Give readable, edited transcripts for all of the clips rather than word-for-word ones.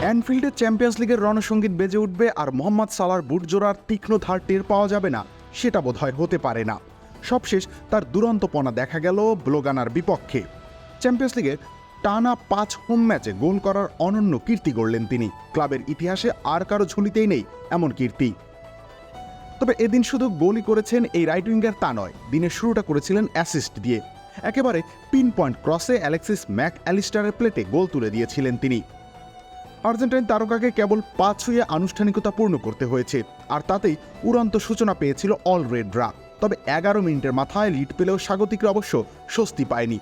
অ্যানফিল্ডে champions লিগের রণসঙ্গীত বেজে উঠবে আর মোহাম্মদ সালার বুটজোড়ার তীক্ষ্ণ ধার টের পাওয়া যাবে না, সেটা বোধহয় হতে পারে না। সবশেষ তার দুরন্তপনা দেখা গেল ব্লোগানার বিপক্ষে। চ্যাম্পিয়ন্স লিগে টানা 5 হোম ম্যাচে গোল করার অনন্য কীর্তি গড়লেন তিনি। ক্লাবের ইতিহাসে আর কারো ঝুলিতেই নেই এমন কীর্তি। তবে এদিন শুধু গোলই করেছেন এই রাইট উইঙ্গার তা নয়, দিনের শুরুটা করেছিলেন অ্যাসিস্ট দিয়ে। একেবারে পিন পয়েন্ট ক্রসে অ্যালেক্সিস ম্যাক অ্যালিস্টারের প্লেটে গোল তুলে দিয়েছিলেন তিনি। আর্জেন্টাইন তারকাকে কেবল পা ছুঁয়ে আনুষ্ঠানিকতা পূর্ণ করতে হয়েছে, আর তাতেই উড়ন্ত সূচনা পেয়েছিল অল রেডরা। তবে 11 মিনিটের মাথায় লিড পেলেও স্বাগতিকরা অবশ্য স্বস্তি পায়নি।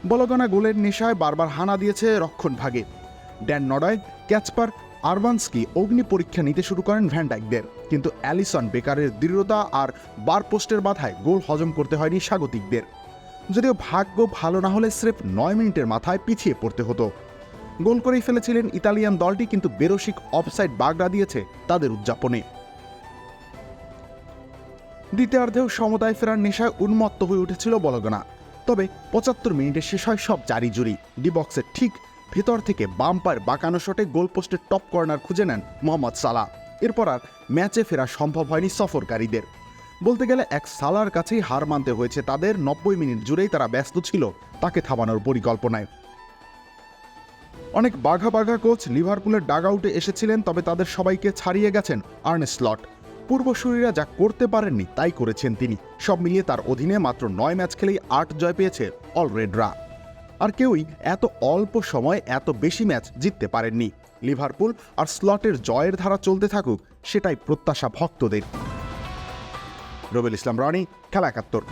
বলগনা গোলের নেশায় বারবার হানা দিয়েছে রক্ষণভাগে। ড্যান নডয়, ক্যাচপার, আরবান্সকি অগ্নি পরীক্ষা নিতে শুরু করেন ভ্যান ডাইকদের, কিন্তু অ্যালিসন বেকারের দৃঢ়তা আর বার পোস্টের বাধায় গোল হজম করতে হয়নি স্বাগতিকদের। যদিও ভাগ্য ভালো না হলে স্রেফ 9 মিনিটের মাথায় পিছিয়ে পড়তে হতো। গোল করেই ফেলেছিলেন ইতালিয়ান দলটি, কিন্তু বেরসিক অফসাইড বাগড়া দিয়েছে তাদের উদযাপনে। দ্বিতীয়ার্ধেও সমতায় ফেরার নেশায় উন্মত্ত হয়ে উঠেছিল বলগনা। তবে 75 মিনিটে শেষ হয় সব জারিজুরি। ডি বক্সের ঠিক ভেতর থেকে বাম্পার বাঁকানো শটে গোলপোস্টের টপ কর্নার খুঁজে নেন মোহাম্মদ সালাহ। এরপর আর ম্যাচে ফেরা সম্ভব হয়নি সফরকারীদের। বলতে গেলে এক সালার কাছেই হার মানতে হয়েছে তাদের। 90 মিনিট জুড়েই তারা ব্যস্ত ছিল তাকে থামানোর পরিকল্পনায়। অনেক বাঘা বাঘা কোচ লিভারপুলের ডাগআউটে এসেছিলেন, তবে তাদের সবাইকে ছাড়িয়ে গেছেন আর্নে স্লট। পূর্বসূরীরা যা করতে পারেননি তাই করেছেন তিনি। সব মিলিয়ে তার অধীনে মাত্র 9 ম্যাচ খেলেই 8 জয় পেয়েছে অলরেডরা। আর কেউই এত অল্প সময় এত বেশি ম্যাচ জিততে পারেননি। লিভারপুল আর স্লটের জয়ের ধারা চলতে থাকুক, সেটাই প্রত্যাশা ভক্তদের। রবিউল ইসলাম রনি, খেলা 71।